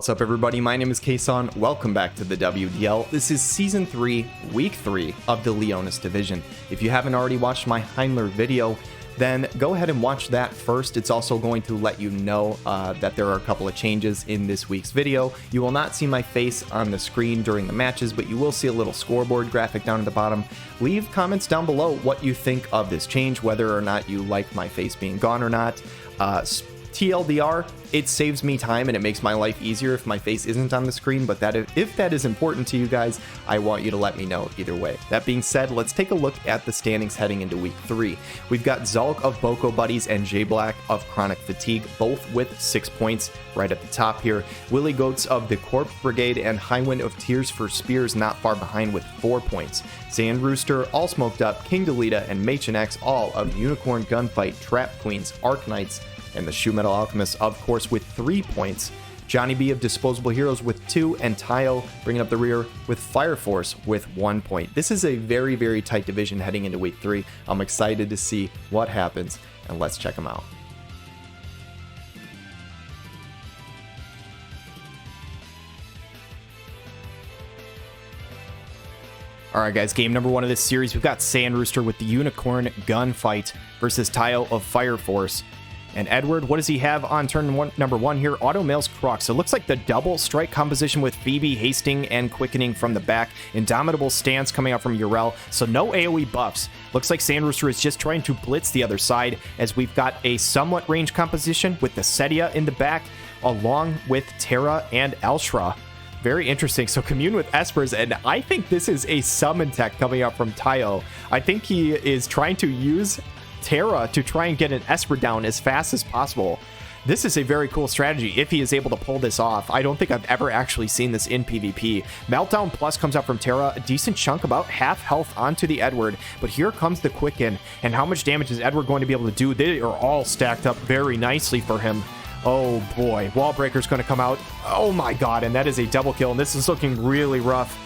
What's up, everybody? My name is Kason. Welcome back to the WDL. This is Season 3, Week 3 of the Leonis Division. If you haven't already watched my Highwind video, then go ahead and watch that first. It's also going to let you know that there are a couple of changes in this week's video. You will not see my face on the screen during the matches, but you will see a little scoreboard graphic down at the bottom. Leave comments down below what you think of this change, whether or not you like my face being gone or not. TLDR, it saves me time and it makes my life easier if my face isn't on the screen, but if that is important to you guys, I want you to let me know either way. That being said, let's take a look at the standings heading into Week 3. We've got Zhalk of Boco Buddies and JAYBLACK of Chronic Fatigue, both with 6 points right at the top here. Willy Goats of the Corpse Brigade and Highwind of Tears for Spears not far behind with 4 points. Sandrooster, AllSmokedUp, King Delita, and MaechenX, all of Unicorn Gunfight, Trap Queens, Arc Knights, and the Shoometal Alchemists, of course, with 3 points. JohnnyB of Disposable Heroes with 2, and Taiyo bringing up the rear with Fire Force with 1 point. This is a very, very tight division heading into Week 3. I'm excited to see what happens, and let's check them out. Alright guys, game number 1 of this series, we've got Sandrooster with the Unicorn Gunfight versus Taiyo of Fire Force. And Edward, what does he have on turn number 1 here? Auto Mail's Crux. So it looks like the double strike composition with Phoebe, Hasting, and Quickening from the back. Indomitable Stance coming out from Urel. So no AoE buffs. Looks like Sandrooster is just trying to blitz the other side, as we've got a somewhat range composition with the Setia in the back, along with Terra and Elshra. Very interesting. So commune with Espers, and I think this is a summon tech coming out from Taiyo. I think he is trying to use Terra to try and get an Esper down as fast as possible. This is a very cool strategy if he is able to pull this off. I don't think I've ever actually seen this in PvP. Meltdown Plus comes out from Terra, a decent chunk, about half health onto the Edward, but here comes the Quicken, and how much damage is Edward going to be able to do? They are all stacked up very nicely for him. Oh boy, Wall Breaker's going to come out. Oh my god, and that is a double kill, and this is looking really rough.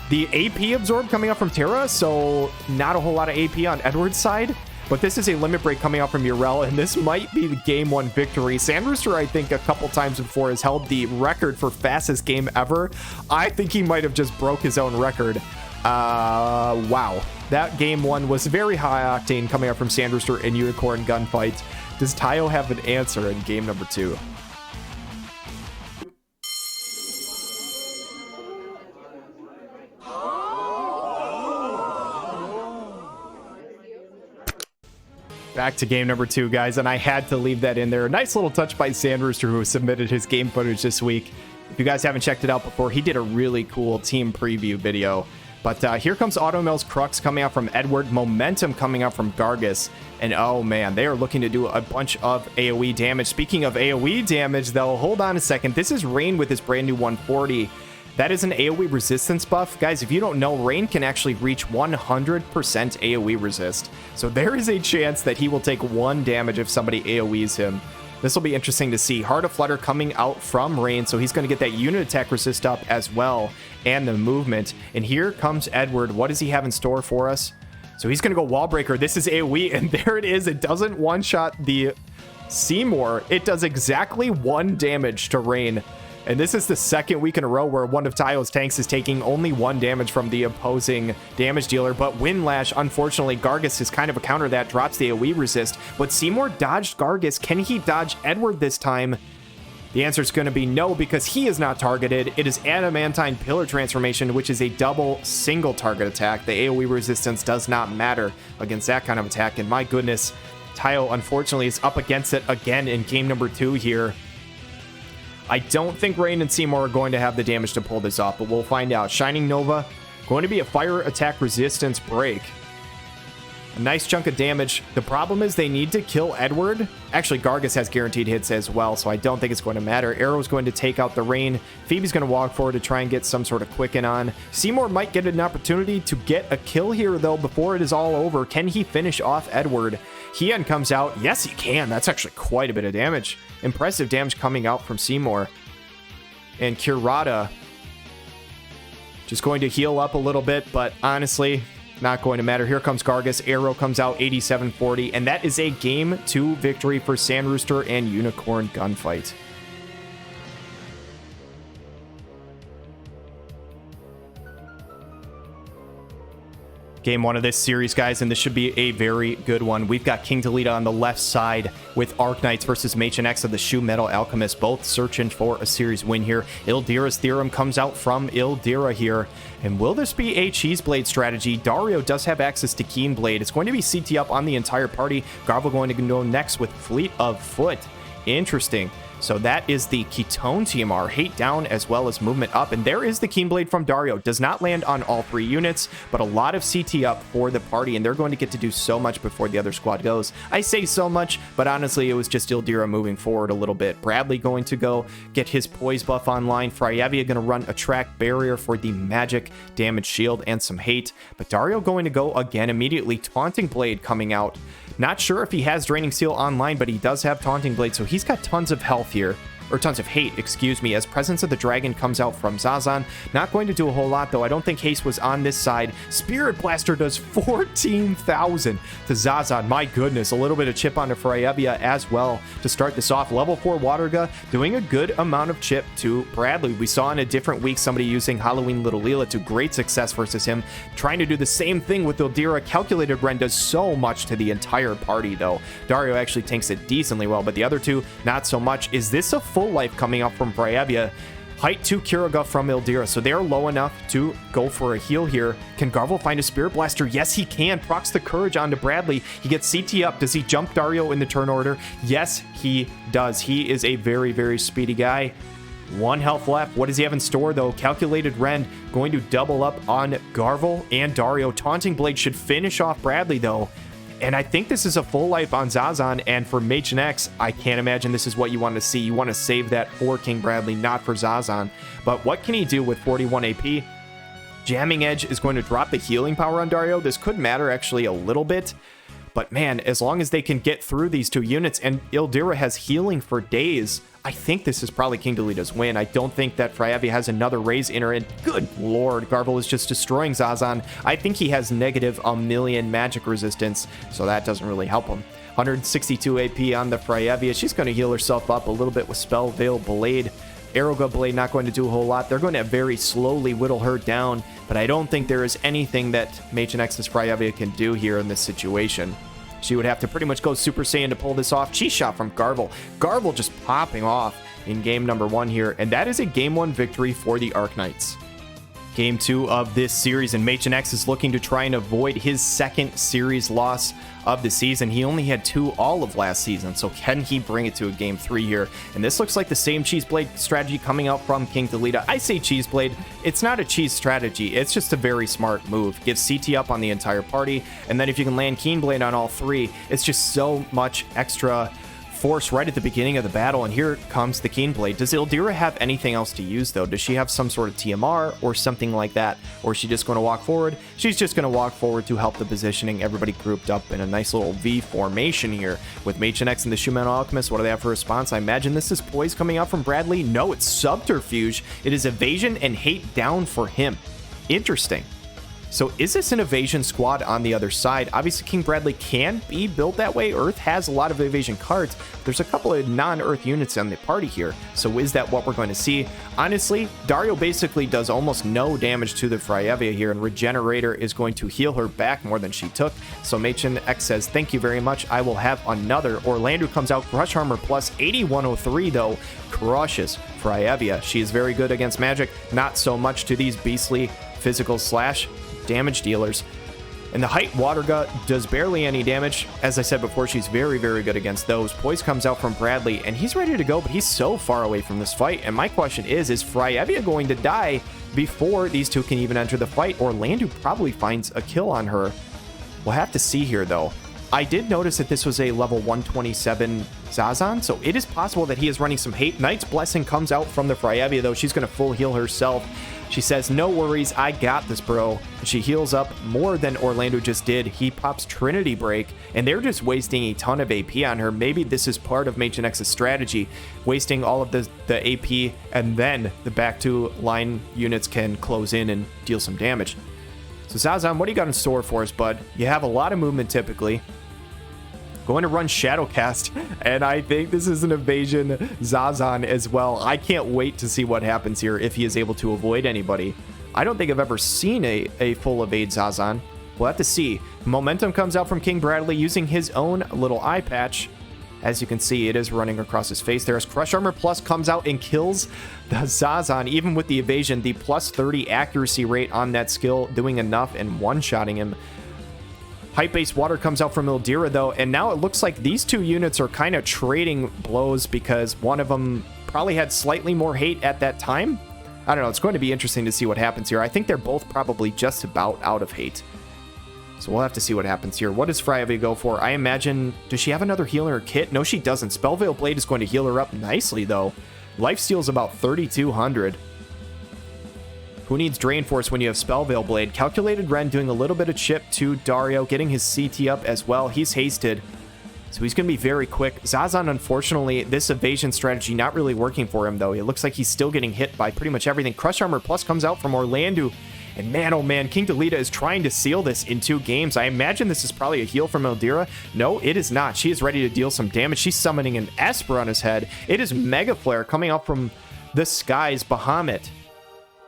The AP absorb coming out from Terra, so not a whole lot of AP on Edward's side. But this is a limit break coming out from Urel, and this might be the game 1 victory. Sandrooster, I think, a couple times before has held the record for fastest game ever. I think he might have just broke his own record. Wow. That game 1 was very high octane coming out from Sandrooster and Unicorn Gunfight. Does Taiyo have an answer in game number 2? Back to game number 2, guys, and I had to leave that in there. A nice little touch by Sandrooster, who submitted his game footage this week. If you guys haven't checked it out before, he did a really cool team preview video. But here comes Automail's Crux coming out from Edward, Momentum coming out from Gargus, and oh man, they are looking to do a bunch of AoE damage. Speaking of AoE damage, though, hold on a second. This is Rain with his brand new 140. That is an AoE resistance buff. Guys, if you don't know, Rain can actually reach 100% AoE resist. So there is a chance that he will take 1 damage if somebody AoEs him. This will be interesting to see. Heart of Flutter coming out from Rain, so he's going to get that unit attack resist up as well, and the movement. And here comes Edward. What does he have in store for us? So he's going to go Wall Breaker. This is AoE, and there it is. It doesn't one-shot the Seymour. It does exactly 1 damage to Rain. And this is the 2nd week in a row where one of Taiyo's tanks is taking only 1 damage from the opposing damage dealer. But Windlash, unfortunately, Gargus is kind of a counter that drops the AoE resist. But Seymour dodged Gargus. Can he dodge Edward this time? The answer is going to be no, because he is not targeted. It is Adamantine Pillar Transformation, which is a double single target attack. The AoE resistance does not matter against that kind of attack. And my goodness, Taiyo, unfortunately, is up against it again in game number 2 here. I don't think Rain and Seymour are going to have the damage to pull this off, but we'll find out. Shining Nova, going to be a fire attack resistance break. A nice chunk of damage. The problem is they need to kill Edward. Actually, Gargus has guaranteed hits as well, so I don't think it's going to matter. Arrow's going to take out the Rain. Phoebe's going to walk forward to try and get some sort of quicken on. Seymour might get an opportunity to get a kill here, though, before it is all over. Can he finish off Edward? Heian comes out. Yes, he can. That's actually quite a bit of damage. Impressive damage coming out from Seymour. And Kurata just going to heal up a little bit, but honestly, not going to matter. Here comes Gargus. Arrow comes out 87-40, and that is a game 2 victory for Sandrooster and Unicorn Gunfight. Game 1 of this series, guys, and this should be a very good one. We've got King Delita on the left side with Arknights versus MaechenX of the Shoometal Alchemists, both searching for a series win here. Ildira's Theorem comes out from Ildira here. And will this be a Cheese Blade strategy? Dario does have access to Keen Blade. It's going to be CT up on the entire party. Garble going to go next with Fleet of Foot. Interesting. So that is the Ketone TMR, hate down as well as movement up. And there is the Keen Blade from Dario. Does not land on all 3 units, but a lot of CT up for the party, and they're going to get to do so much before the other squad goes. I say so much, but honestly, it was just Ildira moving forward a little bit. Bradley going to go get his poise buff online. Freyevia going to run a track barrier for the magic damage shield and some hate. But Dario going to go again immediately. Taunting Blade coming out. Not sure if he has Draining Seal online, but he does have Taunting Blade, so he's got tons of health here. Or tons of hate, excuse me, as Presence of the Dragon comes out from Zazan. Not going to do a whole lot, though. I don't think haste was on this side. Spirit Blaster does 14,000 to Zazan. My goodness, a little bit of chip onto Freyevia as well to start this off. Level 4 Waterga doing a good amount of chip to Bradley. We saw in a different week somebody using Halloween Little Leela to great success versus him. Trying to do the same thing with Ildira. Calculated Ren does so much to the entire party, though. Dario actually tanks it decently well, but the other two, not so much. Is this a full life coming up from Freyevia? Height 2 Kiraga from Ildira, so they're low enough to go for a heal here. Can Garvel find a Spirit Blaster? Yes, he can. Procs the Courage onto Bradley. He gets CT up. Does he jump Dario in the turn order? Yes, he does. He is a very, very speedy guy. 1 health left. What does he have in store, though? Calculated Rend going to double up on Garvel and Dario. Taunting Blade should finish off Bradley, though. And I think this is a full life on Zazan, and for MaechenX, I can't imagine this is what you want to see. You want to save that for King Bradley, not for Zazan. But what can he do with 41 AP? Jamming Edge is going to drop the healing power on Dario. This could matter actually a little bit. But man, as long as they can get through these 2 units, and Ildira has healing for days, I think this is probably King Delita's win. I don't think that Freyevia has another raise in her, and good lord, Garble is just destroying Zazan. I think he has negative a million magic resistance, so that doesn't really help him. 162 AP on the Freyevia. She's going to heal herself up a little bit with Spell Veil Blade. Arrowgut Blade not going to do a whole lot. They're going to very slowly whittle her down, but I don't think there is anything that MaechenX's Freyevia can do here in this situation. She would have to pretty much go Super Saiyan to pull this off. Cheese shot from Garble. Garble just popping off in game number 1 here, and that is a game 1 victory for the Arknights. Game 2 of this series, and MaechenX is looking to try and avoid his 2nd series loss of the season. He only had 2 all of last season, so can he bring it to a game 3 here? And this looks like the same Cheese Blade strategy coming out from King Delita. I say Cheese Blade. It's not a cheese strategy. It's just a very smart move. Gives CT up on the entire party, and then if you can land Keen Blade on all 3, it's just so much extra force right at the beginning of the battle. And here comes the Keen Blade. Does Ildira have anything else to use, though? Does she have some sort of TMR or something like that? Or is she just going to walk forward? She's just going to walk forward to help the positioning. Everybody grouped up in a nice little V formation here with MaechenX and the Shoometal Alchemists. What do they have for response? I imagine this is poise coming out from Bradley. No, it's Subterfuge. It is evasion and hate down for him. Interesting. So is this an evasion squad on the other side? Obviously, King Bradley can be built that way. Earth has a lot of evasion cards. There's a couple of non-Earth units on the party here. So is that what we're going to see? Honestly, Dario basically does almost no damage to the Freyevia here, and Regenerator is going to heal her back more than she took. So MaechenX says, thank you very much. I will have another. Orlando comes out, Crush Armor plus 8103, though. Crushes Freyevia. She is very good against magic. Not so much to these beastly physical slash damage dealers. And the Height Watergut does barely any damage. As I said before, she's very, very good against those. Poise comes out from Bradley, and he's ready to go, but he's so far away from this fight. And my question is Freyevia going to die before these 2 can even enter the fight? Orlando probably finds a kill on her. We'll have to see here, though. I did notice that this was a level 127 Zazan, so it is possible that he is running some hate. Knight's Blessing comes out from the Freyevia, though. She's going to full heal herself. She says, no worries, I got this, bro. And she heals up more than Orlando just did. He pops Trinity Break, and they're just wasting a ton of AP on her. Maybe this is part of MaechenX's strategy, wasting all of the AP, and then the back 2 line units can close in and deal some damage. So Zazan, what do you got in store for us, bud? You have a lot of movement typically. Going to run Shadowcast, and I think this is an evasion Zazan as well. I can't wait to see what happens here if he is able to avoid anybody. I don't think I've ever seen a full evade Zazan. We'll have to see. Momentum comes out from King Bradley using his own little eye patch. As you can see, it is running across his face there as Crush Armor Plus comes out and kills the Zazan. Even with the evasion, the plus 30 accuracy rate on that skill doing enough and one-shotting him. Hype-based water comes out from Ildira, though, and now it looks like these two units are kind of trading blows because one of them probably had slightly more hate at that time. I don't know. It's going to be interesting to see what happens here. I think they're both probably just about out of hate. So we'll have to see what happens here. What does Freyavia go for? I imagine... Does she have another heal in her kit? No, she doesn't. Spellveil Blade is going to heal her up nicely, though. Lifesteal is about 3,200. Who needs Drain Force when you have Spellveil Blade? Calculated Ren doing a little bit of chip to Dario, getting his CT up as well. He's hasted, so he's going to be very quick. Zazan, unfortunately, this evasion strategy not really working for him, though. It looks like he's still getting hit by pretty much everything. Crush Armor Plus comes out from Orlando. And man, oh man, King Delita is trying to seal this in 2 games. I imagine this is probably a heal from Ildira. No, it is not. She is ready to deal some damage. She's summoning an Esper on his head. It is Mega Flare coming out from the skies. Bahamut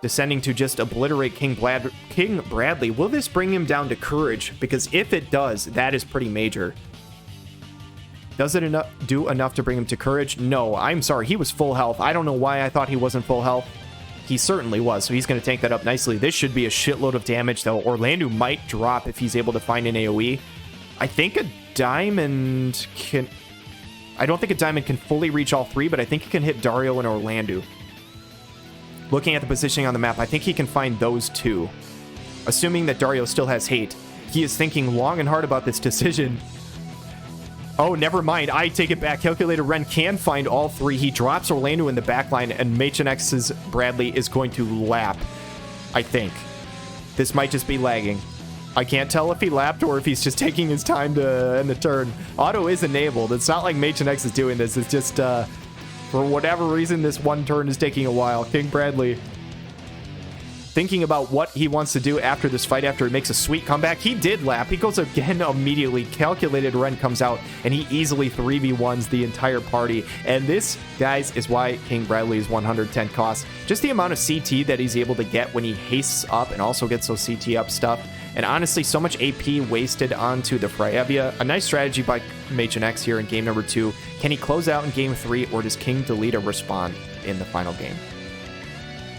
descending to just obliterate King Bradley. Will this bring him down to courage? Because if it does, that is pretty major. Does it do enough to bring him to courage? No, I'm sorry. He was full health. I don't know why I thought he wasn't full health. He certainly was, so he's going to tank that up nicely. This should be a shitload of damage, though. Orlando might drop if he's able to find an AoE. I think a diamond can... I don't think a diamond can fully reach all 3, but I think it can hit Dario and Orlando. Looking at the positioning on the map, I think he can find those 2. Assuming that Dario still has hate. He is thinking long and hard about this decision. Oh, never mind. I take it back. Calculator Ren can find all 3. He drops Orlando in the backline, and MaechenX's Bradley is going to lap, I think. This might just be lagging. I can't tell if he lapped or if he's just taking his time to end the turn. Auto is enabled. It's not like MaechenX is doing this. It's just, for whatever reason, this one turn is taking a while. King Bradley thinking about what he wants to do after this fight, after he makes a sweet comeback. He did lap. He goes again immediately. Calculated Ren comes out, and he easily 3v1s the entire party. And this, guys, is why King Bradley is 110 cost. Just the amount of CT that he's able to get when he hastes up and also gets those CT up stuff. And honestly, so much AP wasted onto the Freyavia. A nice strategy by MaechenX here in game number 2. Can he close out in game 3, or does King Delita respond in the final game?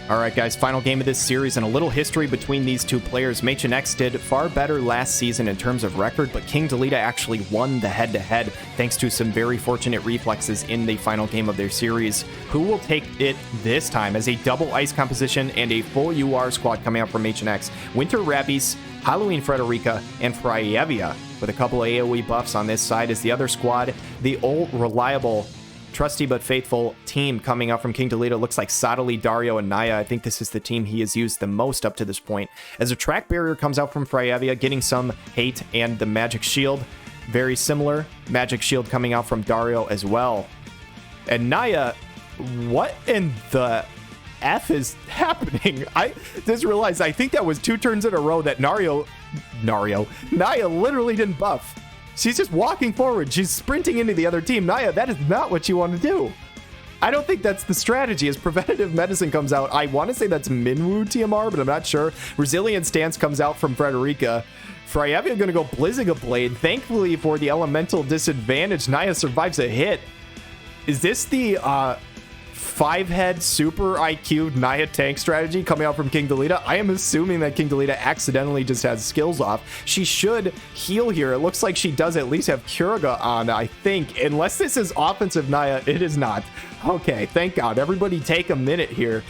All right, guys, final game of this series, and a little history between these two players. MaechenX did far better last season in terms of record, but King Delita actually won the head-to-head thanks to some very fortunate reflexes in the final game of their series. Who will take it this time as a double ice composition and a full UR squad coming out from MaechenX? Winter Rabbies, Halloween Frederica, and Freyavia, with a couple of AoE buffs on this side, is the other squad. The old, reliable, trusty but faithful team coming up from King Delita looks like Sadali, Dario, and Naya. I think this is the team he has used the most up to this point. As a track barrier comes out from Freyavia, getting some hate, and the magic shield, very similar. Magic shield coming out from Dario as well. And Naya, what in the F is happening? I just realized, I think that was 2 turns in a row that Naya literally didn't buff. She's just walking forward. She's sprinting into the other team. Naya, that is not what you want to do. I don't think that's the strategy. As preventative medicine comes out, I want to say that's Minwoo TMR, but I'm not sure. Resilient Stance comes out from Frederica. Freyavia going to go Blizziga Blade. Thankfully for the elemental disadvantage, Naya survives a hit. Is this the 5-head super IQ Naya tank strategy coming out from King Delita? I am assuming that King Delita accidentally just has skills off. She should heal here. It looks like she does at least have Kuriga on, I think. Unless this is offensive Naya, it is not. Okay, thank God. Everybody take a minute here.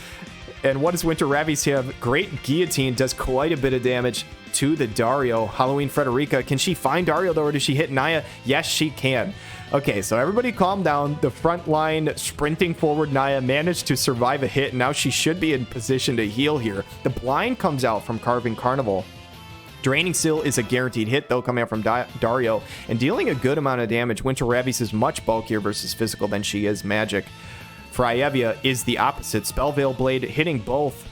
And what does Winter Ravies have? Great Guillotine does quite a bit of damage to the Dario. Halloween Frederica. Can she find Dario though, or does she hit Naya? Yes, she can. Okay, so everybody calm down. The front line sprinting forward Naya managed to survive a hit, and now she should be in position to heal here. The blind comes out from Carving Carnival. Draining Seal is a guaranteed hit, though, coming out from Dario, and dealing a good amount of damage. Winter Ravies is much bulkier versus physical than she is magic. Freyavia is the opposite. Spellveil Blade hitting both.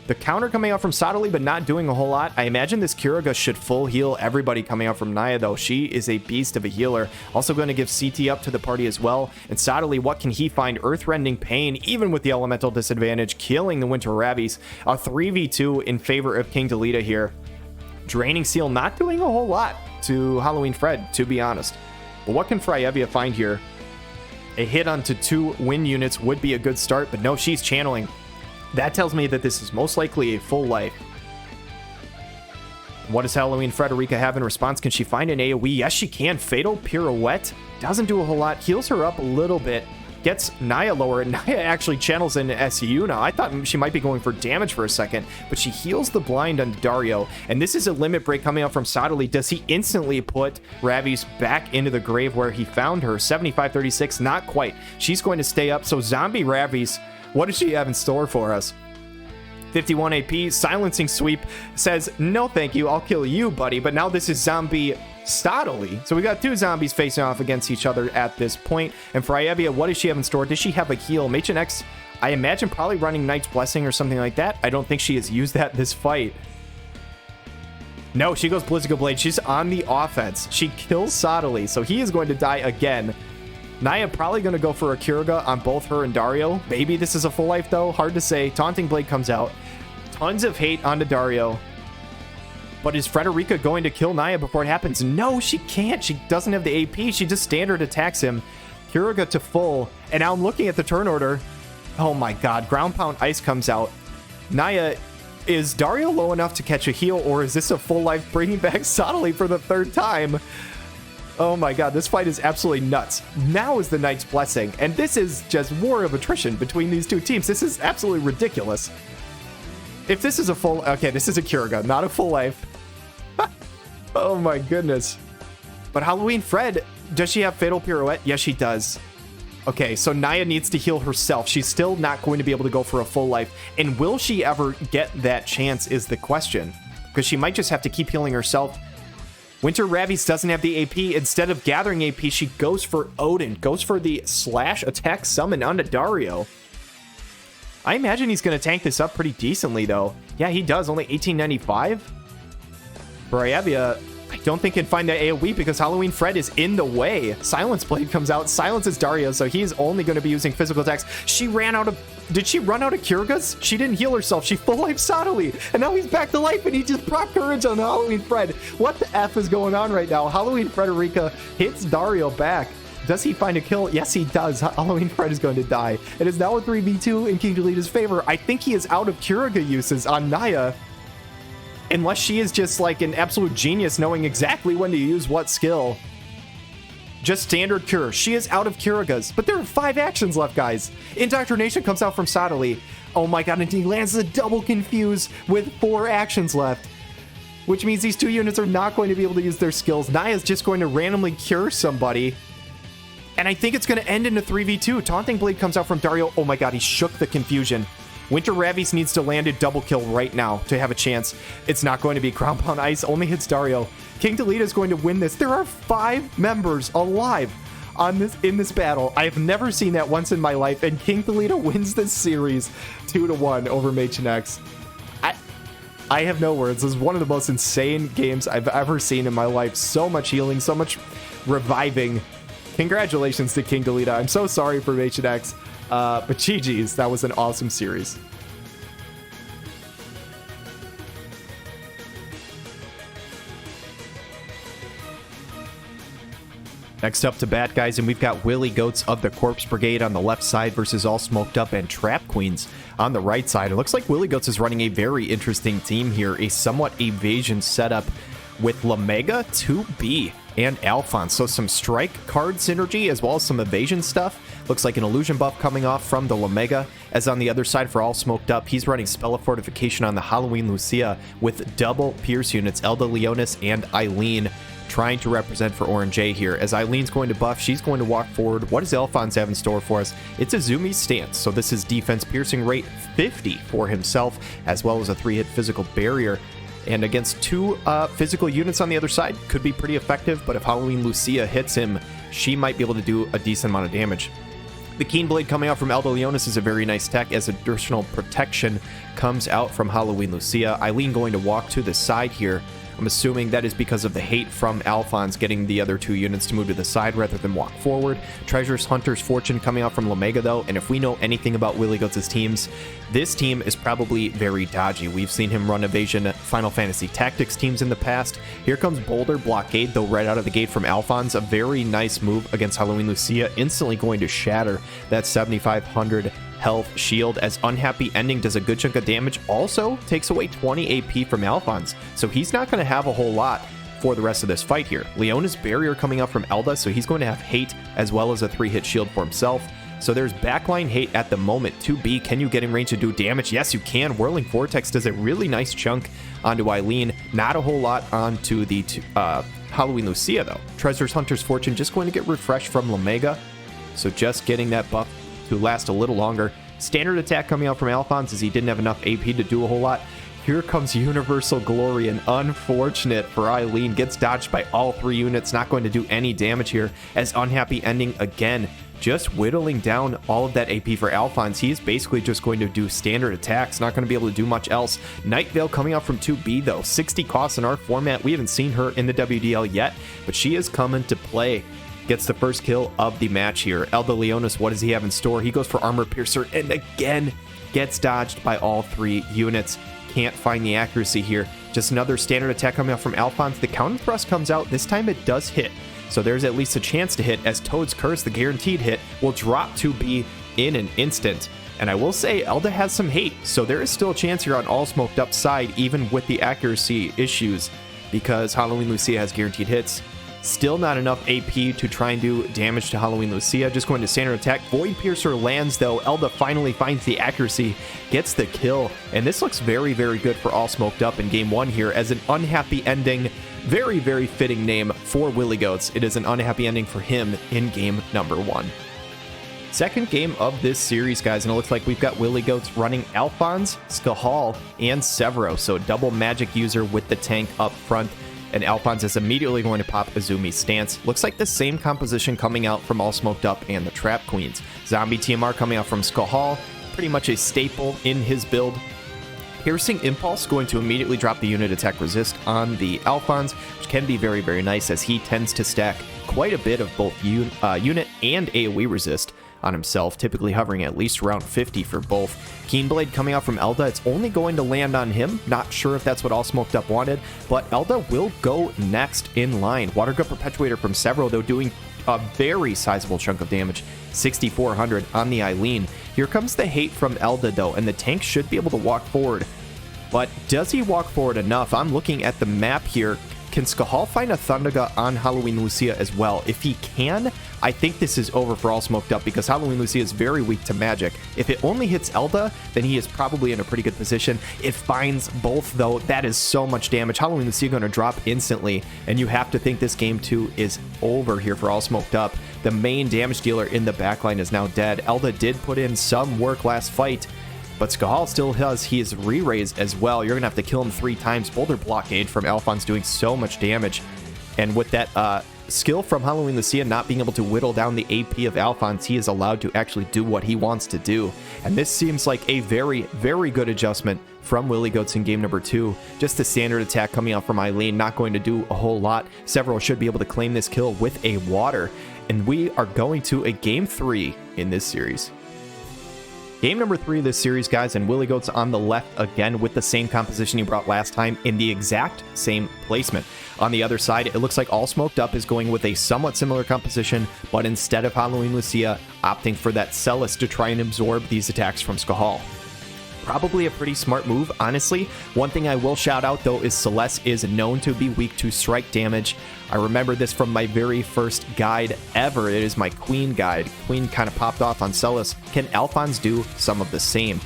The counter coming out from Sadali, but not doing a whole lot. I imagine this Kuriga should full heal everybody coming out from Naya, though. She is a beast of a healer. Also going to give CT up to the party as well. And Sadali, what can he find? Earthrending Pain, even with the elemental disadvantage, killing the Winter Ravies. A 3v2 in favor of King Delita here. Draining Seal not doing a whole lot to Halloween Fred, to be honest. But what can Fryevia find here? A hit onto 2 wind units would be a good start, but no, she's channeling. That tells me that this is most likely a full life. What does Halloween Frederica have in response? Can she find an AoE? Yes, she can. Fatal Pirouette. Doesn't do a whole lot. Heals her up a little bit. Gets Naya lower, and Naya actually channels in SU now. I thought she might be going for damage for a second, but she heals the blind on Dario, and this is a limit break coming out from Sadali. Does he instantly put Ravi's back into the grave where he found her? 75-36, not quite. She's going to stay up, so Zombie Ravi's, what does she have in store for us? 51 AP, Silencing Sweep says, no thank you, I'll kill you, buddy, but now this is Zombie Stodily. So we got 2 zombies facing off against each other at this point. And Fryevia, what does she have in store? Does she have a heal? MaechenX, I imagine probably running Knight's Blessing or something like that. I don't think she has used that this fight. No, she goes Blizzical Blade. She's on the offense. She kills Stodily, so he is going to die again. Naya probably going to go for a Kiriga on both her and Dario. Maybe this is a full life, though. Hard to say. Taunting Blade comes out. Tons of hate onto Dario. But is Frederica going to kill Naya before it happens? No, she can't. She doesn't have the AP. She just standard attacks him. Kiriga to full. And now I'm looking at the turn order. Oh my god. Ground Pound Ice comes out. Naya, is Dario low enough to catch a heal? Or is this a full life bringing back Stodily for the 3rd time? Oh my god, this fight is absolutely nuts. Now is the Knight's Blessing, and this is just war of attrition between these 2 teams. This is absolutely ridiculous. If this is a full... Okay, this is a Kiriga, not a full life. Oh my goodness. But Halloween Fred, does she have Fatal Pirouette? Yes, she does. Okay, so Naya needs to heal herself. She's still not going to be able to go for a full life. And will she ever get that chance is the question. Because she might just have to keep healing herself. Winter Ravi's doesn't have the AP. Instead of gathering AP, she goes for Odin. Goes for the slash attack summon onto Dario. I imagine he's going to tank this up pretty decently, though. Yeah, he does. Only 1895. Fryevia, I don't think can find that AoE because Halloween Fred is in the way. Silence Blade comes out. Silences Dario, so he's only going to be using physical attacks. She ran out of... Did she run out of Kirigas? She didn't heal herself. She full life Stodily. And now he's back to life and he just proc courage on Halloween Fred. What the F is going on right now? Halloween Frederica hits Dario back. Does he find a kill? Yes, he does. Halloween Fred is going to die. It is now a 3v2 in King Delita's favor. I think he is out of Kiriga uses on Naya. Unless she is just like an absolute genius knowing exactly when to use what skill. Just standard cure. She is out of Kirigas. But there are 5 actions left, guys. Indoctrination comes out from Stodily. Oh my god, and he lands a double confuse with 4 actions left. Which means these 2 units are not going to be able to use their skills. Naya's just going to randomly cure somebody. And I think it's going to end in a 3v2. Taunting Blade comes out from Dario. Oh my god, he shook the confusion. Winter Ravi's needs to land a double kill right now to have a chance. It's not going to be. Ground Pound Ice only hits Dario. King Delita is going to win this. There are 5 members alive in this battle. I have never seen that once in my life, and King Delita wins this series 2-1 over MaechenX. I have no words. This is one of the most insane games I've ever seen in my life. So much healing, so much reviving. Congratulations to King Delita. I'm so sorry for MaechenX. But GG's, that was an awesome series. Next up to bat, guys, and we've got Willy Goats of the Corpse Brigade on the left side versus AllSmokedUp and Trap Queens on the right side. It looks like Willy Goats is running a very interesting team here, a somewhat evasion setup with Lamega, 2B, and Alphonse. So some strike card synergy as well as some evasion stuff. Looks like an illusion buff coming off from the Lamega. As on the other side for AllSmokedUp, he's running Spell of Fortification on the Halloween Lucia with double Pierce units, Elda Leonis and Eileen, trying to represent for Orange A here. As Eileen's going to buff, she's going to walk forward. What does Alphonse have in store for us? It's a Zoomy stance. So this is defense piercing rate 50 for himself, as well as a 3-hit physical barrier. And against 2 physical units on the other side, could be pretty effective, but if Halloween Lucia hits him, she might be able to do a decent amount of damage. The Keen Blade coming out from Elda Leonis is a very nice tech, as additional protection comes out from Halloween Lucia. Eileen going to walk to the side here I'm assuming that is because of the hate from Alphonse getting the other two units to move to the side rather than walk forward. Treasures Hunter's Fortune coming out from Lamega though, and if we know anything about Willy Goats' teams, this team is probably very dodgy. We've seen him run Evasion Final Fantasy Tactics teams in the past. Here comes Boulder Blockade though right out of the gate from Alphonse. A very nice move against Halloween Lucia, instantly going to shatter that 7,500 health shield, as Unhappy Ending does a good chunk of damage, also takes away 20 AP from Alphonse, so he's not going to have a whole lot for the rest of this fight here. Leonis Barrier coming out from Elda, so he's going to have hate as well as a 3-hit shield for himself. So there's backline hate at the moment. 2B, can you get in range to do damage? Yes, you can. Whirling Vortex does a really nice chunk onto Eileen. Not a whole lot onto the Halloween Lucia, though. Treasures Hunter's Fortune just going to get refreshed from Lamega, so just getting that buff to last a little longer. Standard attack coming out from Alphonse as he didn't have enough AP to do a whole lot. Here comes Universal Glory, and unfortunate for Eileen, gets dodged by all 3 units, not going to do any damage here, as Unhappy Ending again just whittling down all of that AP for Alphonse. He is basically just going to do standard attacks, not going to be able to do much else. Night Veil coming out from 2B though, 60 costs in our format. We haven't seen her in the WDL yet, but she is coming to play. Gets the first kill of the match here. Elda Leonis, what does he have in store? He goes for Armor Piercer and again gets dodged by all 3 units. Can't find the accuracy here. Just another standard attack coming out from Alphonse. The counter thrust comes out. This time it does hit, so there's at least a chance to hit, as Toad's Curse, the guaranteed hit, will drop to B in an instant. And I will say Elda has some hate, so there is still a chance here on AllSmokedUp side, even with the accuracy issues, because Halloween Lucia has guaranteed hits. Still not enough AP to try and do damage to Halloween Lucia. Just going to standard attack. Void Piercer lands though. Elda finally finds the accuracy, gets the kill, and this looks very, very good for AllSmokedUp in game 1 here, as an Unhappy Ending. Very, very fitting name for Willy Goats. It is an unhappy ending for him in game number 1. Second game of this series, guys, and it looks like we've got Willy Goats running Alphonse, Skahal, and Severo. So double magic user with the tank up front. And Alphonse is immediately going to pop Azumi's Stance. Looks like the same composition coming out from AllSmokedUp and the Trap Queens. Zombie TMR coming out from Skahal, pretty much a staple in his build. Piercing Impulse going to immediately drop the unit attack resist on the Alphonse, which can be very, very nice, as he tends to stack quite a bit of both unit and AoE resist on himself, typically hovering at least around 50 for both. Keenblade coming out from Elda, it's only going to land on him. Not sure if that's what AllSmokedUp wanted, but Elda will go next in line. Water Gut Perpetuator from Severo, though, doing a very sizable chunk of damage, 6,400 on the Eileen. Here comes the hate from Elda, though, and the tank should be able to walk forward. But does he walk forward enough? I'm looking at the map here. Can Skahal find a Thundaga on Halloween Lucia as well? If he can, I think this is over for AllSmokedUp, because Halloween Lucia is very weak to magic. If it only hits Elda, then he is probably in a pretty good position. It finds both, though. That is so much damage. Halloween Lucia going to drop instantly, and you have to think this game 2 is over here for AllSmokedUp. The main damage dealer in the backline is now dead. Elda did put in some work last fight, but Skahal still has his re-raise as well. You're going to have to kill him 3 times. Boulder Blockade from Alphonse doing so much damage. And with that skill from Halloween Lucia not being able to whittle down the AP of Alphonse, he is allowed to actually do what he wants to do. And this seems like a very, very good adjustment from Willy Goats in game number 2. Just a standard attack coming out from Eileen, not going to do a whole lot. Severo should be able to claim this kill with a water. And we are going to a game 3 in this series. Game number 3 of this series, guys, and Willy Goats on the left again with the same composition he brought last time in the exact same placement. On the other side, it looks like AllSmokedUp is going with a somewhat similar composition, but instead of Halloween Lucia, opting for that Celis to try and absorb these attacks from Skahal. Probably a pretty smart move, honestly. One thing I will shout out, though, is Celeste is known to be weak to strike damage. I remember this from my very first guide ever. It is my Queen guide. Queen kind of popped off on Celis. Can Alphonse do some of the same?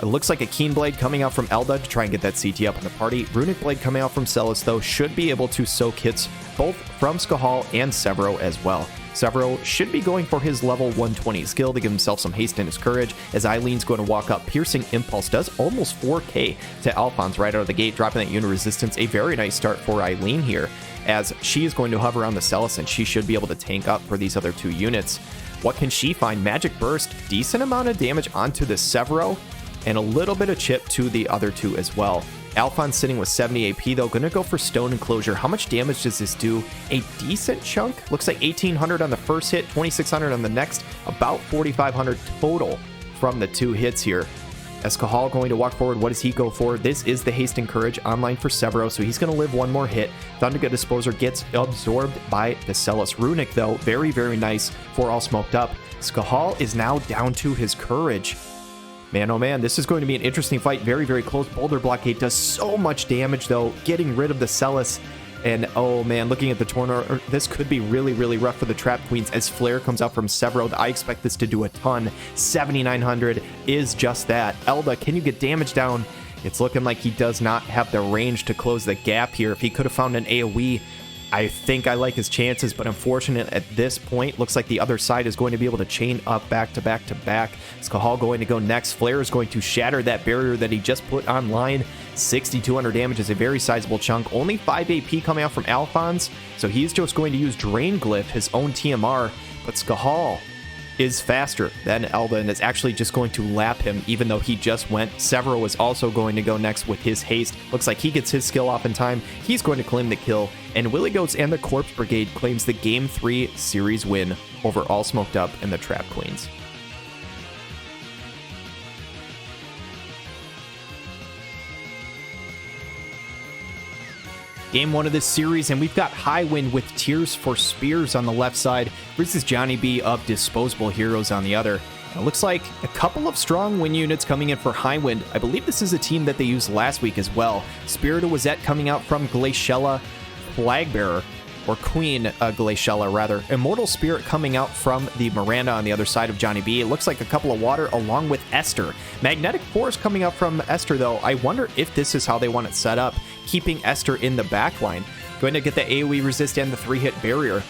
It looks like a Keen Blade coming out from Elda to try and get that CT up in the party. Runic Blade coming out from Celis, though, should be able to soak hits both from Skahal and Severo as well. Severo should be going for his level 120 skill to give himself some haste in his courage, as Eileen's going to walk up. Piercing Impulse does almost 4k to Alphonse right out of the gate, dropping that unit resistance. A very nice start for Eileen here, as she is going to hover around the Celis, and she should be able to tank up for these other 2 units. What can she find? Magic Burst, decent amount of damage onto the Severo, and a little bit of chip to the other 2 as well. Alphonse sitting with 70 AP though. Gonna go for Stone Enclosure. How much damage does this do? A decent chunk. Looks like 1,800 on the first hit, 2,600 on the next. About 4,500 total from the 2 hits here. Escahal going to walk forward. What does he go for? This is the Haste and Courage online for Severo, so he's going to live one more hit. Thundergut Disposer gets absorbed by the Celis. Runic, though, very, very nice for AllSmokedUp. Escahal is now down to his Courage. Man, oh man, this is going to be an interesting fight. Very, very close. Boulder Blockade does so much damage, though, getting rid of the Celis. And oh man, looking at the Tornor, this could be really, really rough for the Trap Queens as Flare comes out from Severo. I expect this to do a ton. 7,900 is just that. Elda, can you get damage down? It's looking like he does not have the range to close the gap here. If he could have found an AoE, I think I like his chances, but unfortunate at this point. Looks like the other side is going to be able to chain up back to back to back. Skahal going to go next. Flare is going to shatter that barrier that he just put online. 6,200 damage is a very sizable chunk. Only 5 AP coming out from Alphonse, so he's just going to use Drain Glyph, his own TMR, but Skahal is faster than Elda and is actually just going to lap him even though he just went. Severo is also going to go next with his haste. Looks like he gets his skill off in time. He's going to claim the kill, and Willy Goats and the Corpse Brigade claims the Game 3 series win over AllSmokedUp and the Trap Queens. Game 1 of this series, and we've got Highwind with Tears for Spears on the left side versus JohnnyB of Disposable Heroes on the other. And it looks like a couple of strong win units coming in for Highwind. I believe this is a team that they used last week as well. Spirit of Wazette coming out from Glaciella, Flagbearer, or Queen Glaciella rather. Immortal Spirit coming out from the Miranda on the other side of JohnnyB. It looks like a couple of water along with Esther. Magnetic Force coming out from Esther though. I wonder if this is how they want it set up, keeping Esther in the backline. Going to get the AoE resist and the 3-hit barrier.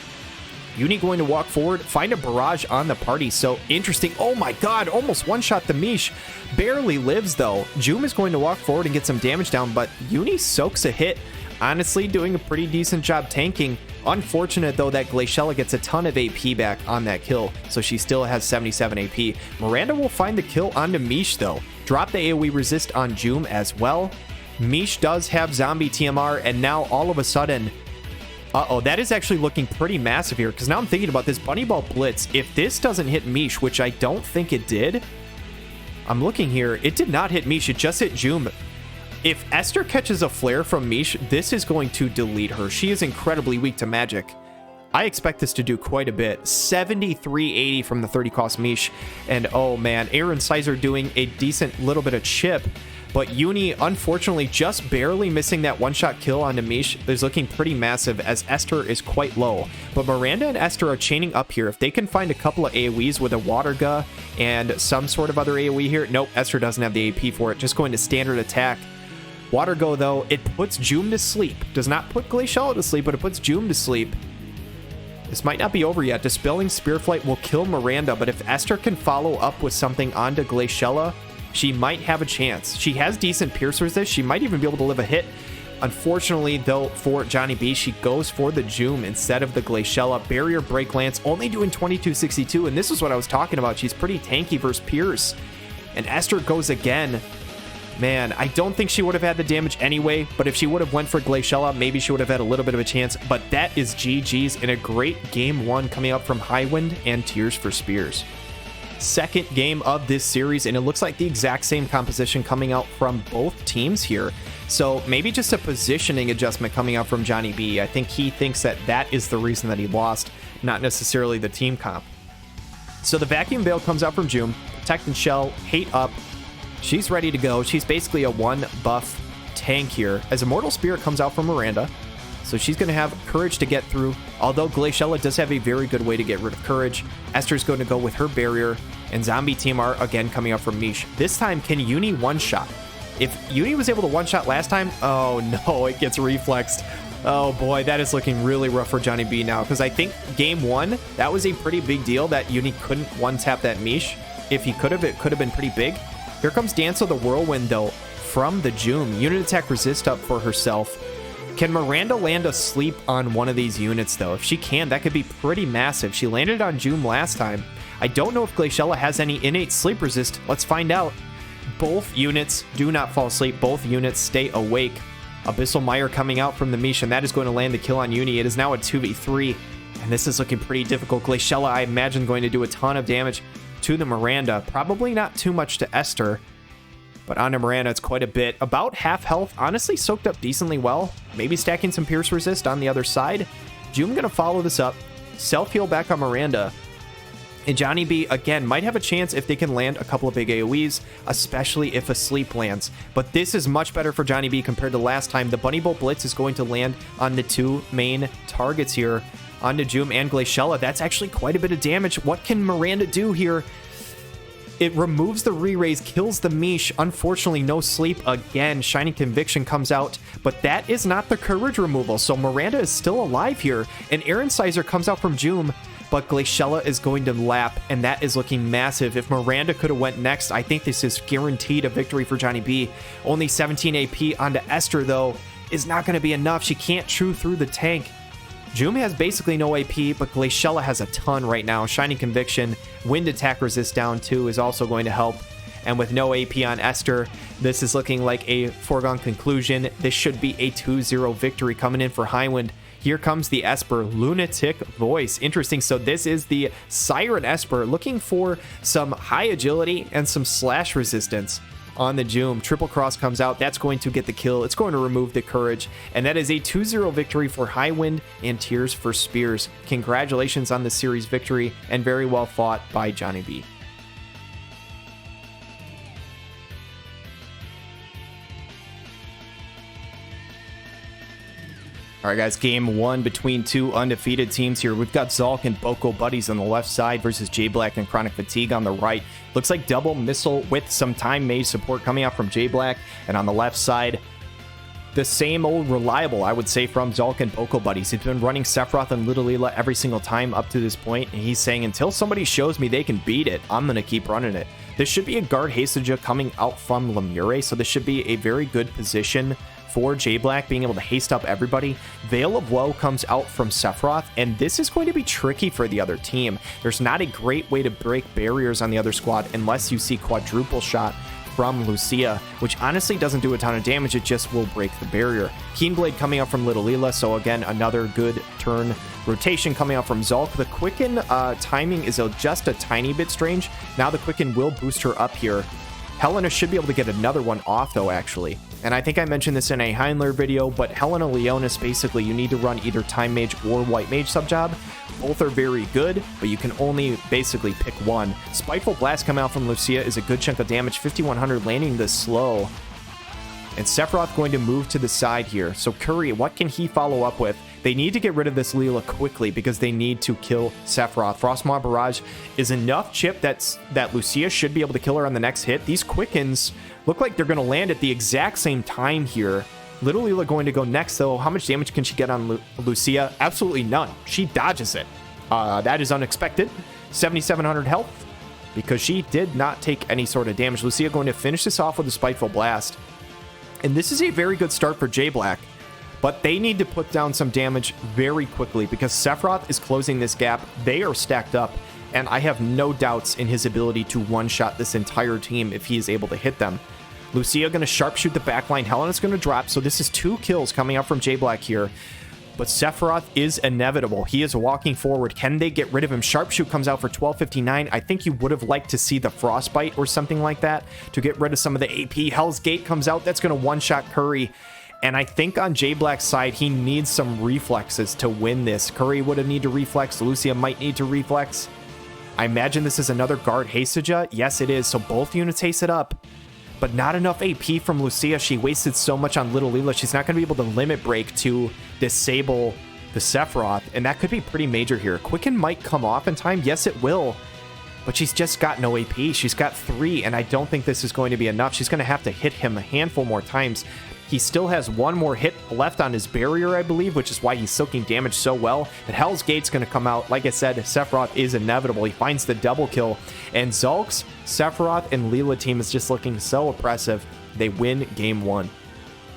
Uni going to walk forward, find a barrage on the party. So interesting. Oh my god, almost one-shot the Mish. Barely lives though. Joom is going to walk forward and get some damage down, but Uni soaks a hit. Honestly, doing a pretty decent job tanking. Unfortunate, though, that Glaciella gets a ton of AP back on that kill, so she still has 77 AP. Miranda will find the kill onto Mish, though. Drop the AoE resist on Joom as well. Mish does have zombie TMR, and now all of a sudden... Uh-oh, that is actually looking pretty massive here, because now I'm thinking about this Bunny Ball Blitz. If this doesn't hit Mish, which I don't think it did... I'm looking here. It did not hit Mish, it just hit Joom. If Esther catches a flare from Mish, this is going to delete her. She is incredibly weak to magic. I expect this to do quite a bit. 7380 from the 30 cost Mish. And oh man, Aaron Sizer doing a decent little bit of chip. But Uni, unfortunately, just barely missing that one-shot kill onto Mish is looking pretty massive as Esther is quite low. But Miranda and Esther are chaining up here. If they can find a couple of AoEs with a Water Gu and some sort of other AoE here. Nope, Esther doesn't have the AP for it. Just going to standard attack. Water Go, though, it puts Joom to sleep. Does not put Glaciella to sleep, but it puts Joom to sleep. This might not be over yet. Dispelling Spear Flight will kill Miranda, but if Esther can follow up with something onto Glaciella, she might have a chance. She has decent Pierce Resist. She might even be able to live a hit. Unfortunately, though, for JohnnyB, she goes for the Joom instead of the Glaciella. Barrier Break Lance only doing 2262, and this is what I was talking about. She's pretty tanky versus Pierce. And Esther goes again. Man, I don't think she would have had the damage anyway, but if she would have went for Glaciella, maybe she would have had a little bit of a chance. But that is GG's in a great game 1 coming up from Highwind and Tears for Spears. Second game of this series, and it looks like the exact same composition coming out from both teams here. So maybe just a positioning adjustment coming out from JohnnyB. I think he thinks that that is the reason that he lost, not necessarily the team comp. So the Vacuum Veil comes out from Joom, Protect and Shell, Hate up. She's ready to go. She's basically a 1 buff tank here as Immortal Spirit comes out from Miranda. So she's going to have Courage to get through, although Glaciella does have a very good way to get rid of Courage. Esther's going to go with her Barrier, and Zombie TMR again coming out from Mish. This time, can Uni one-shot? If Uni was able to one-shot last time, oh no, it gets reflexed. Oh boy, that is looking really rough for JohnnyB now, because I think game 1, that was a pretty big deal that Uni couldn't one-tap that Mish. If he could have, it could have been pretty big. Here comes Dance of the Whirlwind, though, from the Joom. Unit attack resist up for herself. Can Miranda land a sleep on one of these units, though? If she can, that could be pretty massive. She landed on Joom last time. I don't know if Glaciella has any innate sleep resist. Let's find out. Both units do not fall asleep. Both units stay awake. Abyssal Mire coming out from the Mish, and that is going to land the kill on Uni. It is now a 2v3, and this is looking pretty difficult. Glaciella, I imagine, going to do a ton of damage to the Miranda. Probably not too much to Esther, but on the Miranda, it's quite a bit. About half health, honestly soaked up decently well. Maybe stacking some Pierce Resist on the other side. Joom going to follow this up. Self-heal back on Miranda. And JohnnyB, again, might have a chance if they can land a couple of big AoEs, especially if a sleep lands. But this is much better for JohnnyB compared to last time. The Bunny Bolt Blitz is going to land on the two main targets here, on the Joom and Glaciella. That's actually quite a bit of damage. What can Miranda do here? It removes the re-raise, kills the Mish. Unfortunately, no sleep again. Shining Conviction comes out, but that is not the courage removal. So Miranda is still alive here. And Aaron Sizer comes out from Joom, but Glaciella is going to lap, and that is looking massive. If Miranda could have went next, I think this is guaranteed a victory for JohnnyB. Only 17 AP onto Esther, though, is not going to be enough. She can't chew through the tank. Joom has basically no AP, but Glaciella has a ton right now. Shining Conviction, Wind Attack Resist down too is also going to help. And with no AP on Esther, this is looking like a foregone conclusion. This should be a 2-0 victory coming in for Highwind. Here comes the Esper, Lunatic Voice. Interesting. So this is the Siren Esper, looking for some high agility and some slash resistance on the Joom. Triple Cross comes out. That's going to get the kill. It's going to remove the courage. And that is a 2-0 victory for Highwind and Tears for Spears. Congratulations on the series victory, and very well fought by JohnnyB. All right, guys, game one between two undefeated teams here. We've got Zhalk and Boco buddies on the left side versus JAYBLACK and Chronic Fatigue on the right. Looks like double missile with some time mage support coming out from JAYBLACK. And on the left side, the same old reliable, I would say, from Zhalk and Boco buddies. He's been running Sephiroth and Little Leela every single time up to this point, and he's saying, until somebody shows me they can beat it, I'm going to keep running it. This should be a guard Hasteja coming out from Lemure, so this should be a very good position for JAYBLACK, being able to haste up everybody. Veil of Woe comes out from Sephiroth, and this is going to be tricky for the other team. There's not a great way to break barriers on the other squad unless you see Quadruple Shot from Lucia, which honestly doesn't do a ton of damage. It just will break the barrier. Keenblade coming out from Little Leela, so again, another good turn rotation coming out from Zhalk. The Quicken timing is just a tiny bit strange. Now the Quicken will boost her up here. Helena should be able to get another one off, though, actually. And I think I mentioned this in a Heinler video, but Helena Leonis, basically, you need to run either Time Mage or White Mage sub-job. Both are very good, but you can only basically pick one. Spiteful Blast coming out from Lucia is a good chunk of damage. 5100 landing this slow. And Sephiroth going to move to the side here. So Curry, what can he follow up with? They need to get rid of this Leela quickly because they need to kill Sephiroth. Frostmaw Barrage is enough chip that Lucia should be able to kill her on the next hit. These Quickens look like they're going to land at the exact same time here. Little Leela going to go next, though. How much damage can she get on Lucia? Absolutely none. She dodges it. That is unexpected. 7,700 health because she did not take any sort of damage. Lucia going to finish this off with a Spiteful Blast. And this is a very good start for JAYBLACK, but they need to put down some damage very quickly because Sephiroth is closing this gap. They are stacked up, and I have no doubts in his ability to one-shot this entire team if he is able to hit them. Lucia going to sharpshoot the backline. Helena's going to drop, so this is 2 kills coming out from JAYBLACK here. But Sephiroth is inevitable. He is walking forward. Can they get rid of him? Sharpshoot comes out for 1259. I think you would have liked to see the Frostbite or something like that to get rid of some of the AP. Hell's Gate comes out. That's going to one-shot Curry. And I think on JAYBLACK's side, he needs some reflexes to win this. Curry would have need to reflex. Lucia might need to reflex. I imagine this is another guard Hasteja. Yes, it is. So both units haste it up. But not enough AP from Lucia. She wasted so much on Little Leela. She's not going to be able to limit break to disable the Sephiroth. And that could be pretty major here. Quicken might come off in time. Yes, it will. But she's just got no AP. She's got 3, and I don't think this is going to be enough. She's going to have to hit him a handful more times. He still has 1 more hit left on his barrier, I believe, which is why he's soaking damage so well. And Hell's Gate's going to come out. Like I said, Sephiroth is inevitable. He finds the double kill. And Zhalk's Sephiroth and Leela team is just looking so oppressive. They win game 1.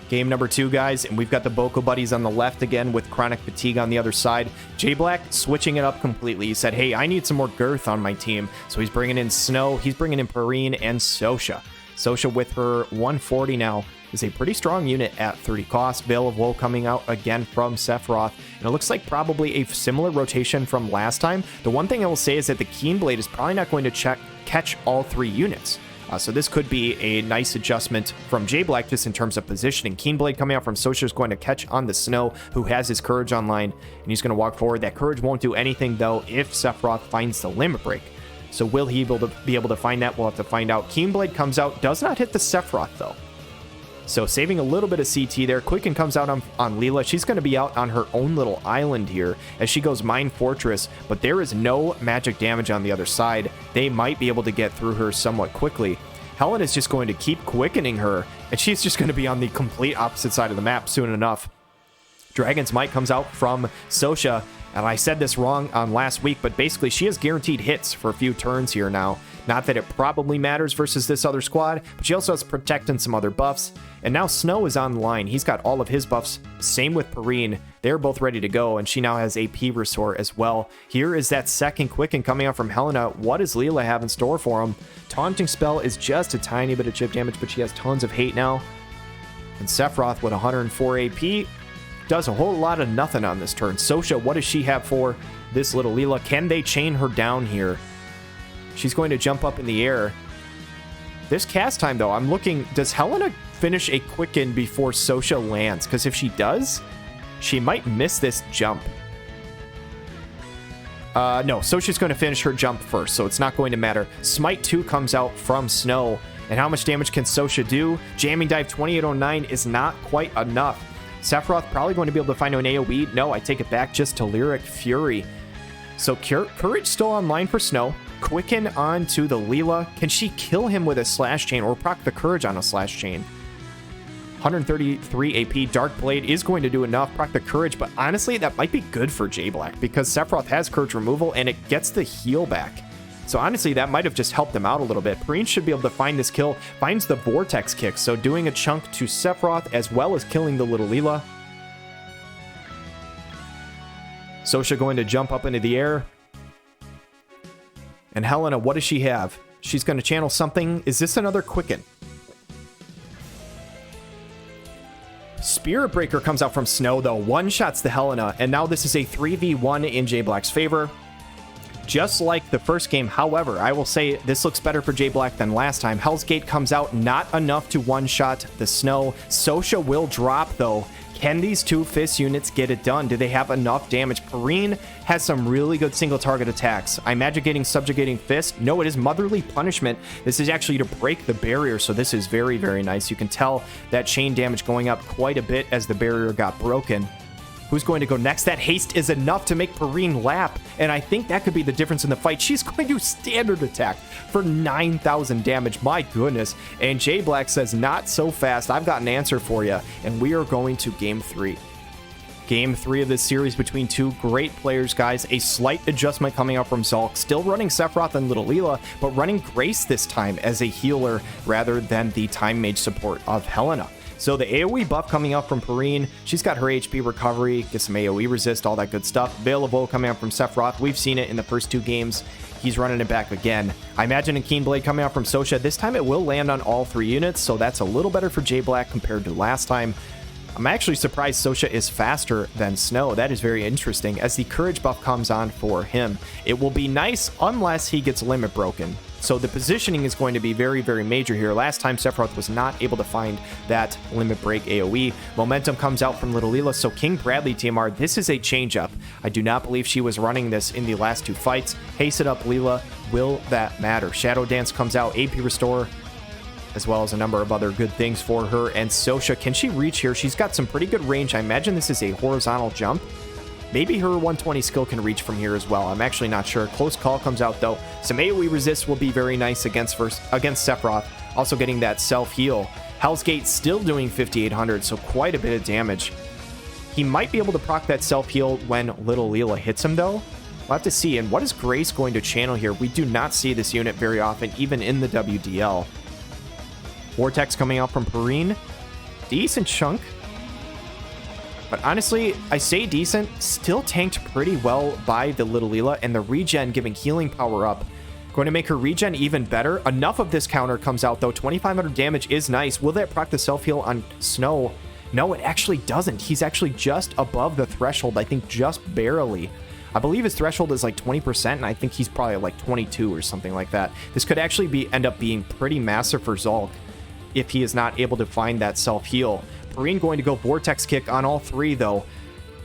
Game number 2, guys, and we've got the Boco buddies on the left again with Chronic Fatigue on the other side. JAYBLACK switching it up completely. He said, hey, I need some more girth on my team. So he's bringing in Snow, he's bringing in Perrine and Sosha. Sosha with her 140 now is a pretty strong unit at 30 cost. Veil of Woe coming out again from Sephiroth. And it looks like probably a similar rotation from last time. The one thing I will say is that the Keenblade is probably not going to catch all 3 units. So this could be a nice adjustment from JAYBLACK just in terms of positioning. Keenblade coming out from Sosha is going to catch on the Snow, who has his Courage online, and he's going to walk forward. That Courage won't do anything, though, if Sephiroth finds the Limit Break. So will he be able to find that? We'll have to find out. Keenblade comes out, does not hit the Sephiroth, though. So saving a little bit of CT there. Quicken comes out on Leela. She's going to be out on her own little island here as she goes Mine Fortress, but there is no magic damage on the other side. They might be able to get through her somewhat quickly. Helen is just going to keep quickening her, and she's just going to be on the complete opposite side of the map soon enough. Dragon's Might comes out from Sosha, and I said this wrong on last week, but basically she has guaranteed hits for a few turns here now. Not that it probably matters versus this other squad, but she also has Protect and some other buffs. And now Snow is on the line. He's got all of his buffs. Same with Perrine. They're both ready to go, and she now has AP Restore as well. Here is that second Quicken coming out from Helena. What does Leela have in store for him? Taunting Spell is just a tiny bit of chip damage, but she has tons of hate now. And Sephiroth with 104 AP does a whole lot of nothing on this turn. Sosha, what does she have for this little Leela? Can they chain her down here? She's going to jump up in the air. This cast time, though, I'm looking... Does Helena finish a Quicken before Sosha lands? Because if she does, she might miss this jump. No, Sosha's going to finish her jump first, so it's not going to matter. Smite 2 comes out from Snow. And how much damage can Sosha do? Jamming Dive 2809 is not quite enough. Sephiroth probably going to be able to find an AoE. No, I take it back just to Lyric Fury. So Courage still online for Snow. Quicken onto the Leela. Can she kill him with a Slash Chain or proc the Courage on a Slash Chain? 133 AP. Dark Blade is going to do enough. Proc the Courage, but honestly, that might be good for JAYBLACK because Sephiroth has Courage removal and it gets the heal back. So honestly, that might have just helped him out a little bit. Perrine should be able to find this kill. Finds the Vortex kick, so doing a chunk to Sephiroth as well as killing the little Leela. Sosha going to jump up into the air. And Helena, what does she have? She's going to channel something. Is this another Quicken? Spirit Breaker comes out from Snow, though. One-shots the Helena, and now this is a 3v1 in JAYBLACK's favor. Just like the first game, however, I will say this looks better for JAYBLACK than last time. Hell's Gate comes out, not enough to one-shot the Snow. Sosha will drop, though. Can these two Fist units get it done? Do they have enough damage? Perrine has some really good single target attacks. I'm getting Subjugating Fist. No, it is Motherly Punishment. This is actually to break the barrier, so this is very, very nice. You can tell that chain damage going up quite a bit as the barrier got broken. Who's going to go next? That haste is enough to make Perrine lap, and I think that could be the difference in the fight. She's going to standard attack for 9,000 damage. My goodness. And JAYBLACK says, not so fast. I've got an answer for you, and we are going to Game 3. Game 3 of this series between two great players, guys. A slight adjustment coming out from Zhalk. Still running Sephiroth and Little Leela, but running Grace this time as a healer rather than the Time Mage support of Helena. So the AoE buff coming out from Perrine. She's got her HP recovery, get some AoE resist, all that good stuff. Veil of Woe coming out from Sephiroth. We've seen it in the first 2 games. He's running it back again. I imagine a Keenblade coming out from Sosha. This time it will land on all 3 units, so that's a little better for JAYBLACK compared to last time. I'm actually surprised Sosha is faster than Snow. That is very interesting. As the Courage buff comes on for him, it will be nice unless he gets limit broken. So the positioning is going to be very, very major here. Last time, Sephiroth was not able to find that limit break AoE. Momentum comes out from Little Leela, so King Bradley TMR, this is a change-up. I do not believe she was running this in the last 2 fights. Haste it up, Leela. Will that matter? Shadow Dance comes out, AP Restore, as well as a number of other good things for her. And Sosha, can she reach here? She's got some pretty good range. I imagine this is a horizontal jump. Maybe her 120 skill can reach from here as well. I'm actually not sure. Close call comes out, though. Some AoE resist will be very nice against Sephiroth. Also getting that self-heal. Hell's Gate still doing 5,800, so quite a bit of damage. He might be able to proc that self-heal when Little Leela hits him, though. We'll have to see. And what is Grace going to channel here? We do not see this unit very often, even in the WDL. Vortex coming out from Perrine. Decent chunk. But honestly, I say decent, still tanked pretty well by the Little Leela, and the regen giving healing power up Going to make her regen even better. Enough of this counter comes out, though. 2,500 damage is nice. Will that proc the self-heal on Snow? No, it actually doesn't. He's actually just above the threshold, I think just barely. I believe his threshold is like 20%, and I think he's probably like 22 or something like that. This could actually end up being pretty massive for Zhalk if he is not able to find that self-heal. Perrine going to go Vortex Kick on all three, though.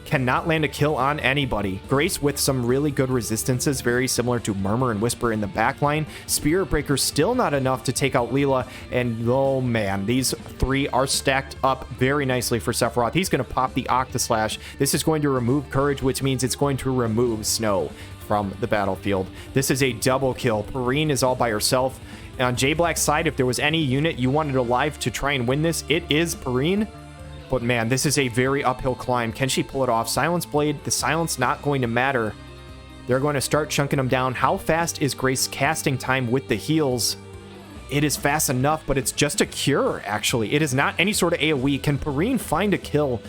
Cannot land a kill on anybody. Grace with some really good resistances, very similar to Murmur and Whisper in the backline. Spirit Breaker still not enough to take out Leela, and oh man, these three are stacked up very nicely for Sephiroth. He's going to pop the Octaslash. This is going to remove Courage, which means it's going to remove Snow from the battlefield. This is a double kill. Perrine is all by herself. And on JAYBLACK's side, if there was any unit you wanted alive to try and win this, it is Perrine. But man, this is a very uphill climb. Can she pull it off? Silence Blade, the silence not going to matter. They're going to start chunking them down. How fast is Grace casting time with the heals? It is fast enough, but it's just a cure, actually. It is not any sort of AoE. Can Perrine find a kill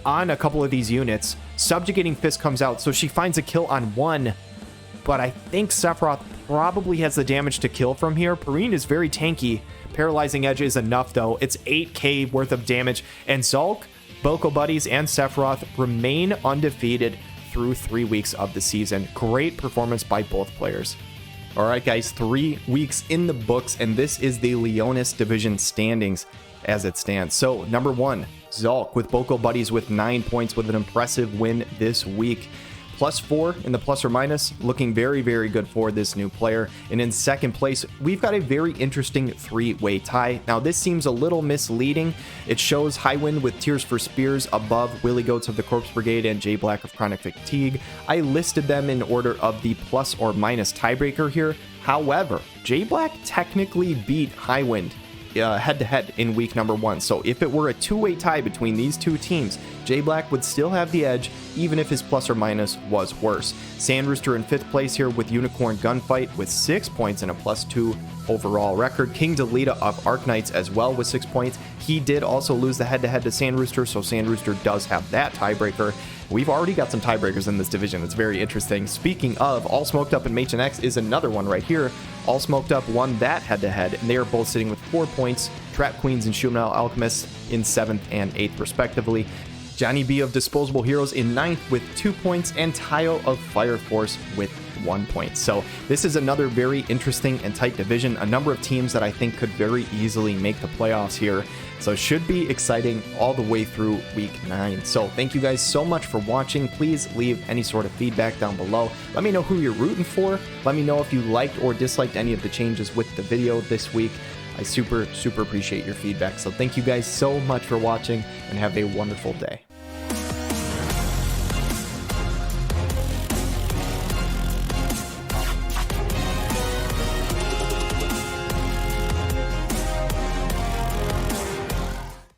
on a couple of these units? Subjugating Fist comes out, so she finds a kill on one. But I think Sephiroth probably has the damage to kill from here. Perrine is very tanky. Paralyzing Edge is enough, though. It's 8k worth of damage. And Zhalk, Boco Buddies, and Sephiroth remain undefeated through 3 weeks of the season. Great performance by both players. All right, guys, 3 weeks in the books, and this is the Leonis division standings as it stands. So, number 1, Zhalk with Boco Buddies with 9 points with an impressive win this week. +4 in the plus or minus, looking very, very good for this new player. And in second place, we've got a very interesting 3-way tie. Now, this seems a little misleading. It shows Highwind with Tears for Spears above Willy Goats of the Corpse Brigade and JAYBLACK of Chronic Fatigue. I listed them in order of the plus or minus tiebreaker here. However, JAYBLACK technically beat Highwind head-to-head in week number 1. So if it were a 2-way tie between these two teams, JAYBLACK would still have the edge, even if his plus or minus was worse. Sandrooster in 5th place here with Unicorn Gunfight with 6 points and a +2 overall record. King Delita of Arknights as well with 6 points. He did also lose the head-to-head to Sandrooster, so Sandrooster does have that tiebreaker. We've already got some tiebreakers in this division. It's very interesting. Speaking of, AllSmokedUp and MaechenX is another one right here. AllSmokedUp won that head-to-head, and they are both sitting with 4 points. Trap Queens and Shoometal Alchemists in 7th and 8th, respectively. JohnnyB of Disposable Heroes in 9th with 2 points, and Taiyo of Fire Force with 1 point. So this is another very interesting and tight division. A number of teams that I think could very easily make the playoffs here. So it should be exciting all the way through week 9. So thank you guys so much for watching. Please leave any sort of feedback down below. Let me know who you're rooting for. Let me know if you liked or disliked any of the changes with the video this week. I super appreciate your feedback. So thank you guys so much for watching, and have a wonderful day.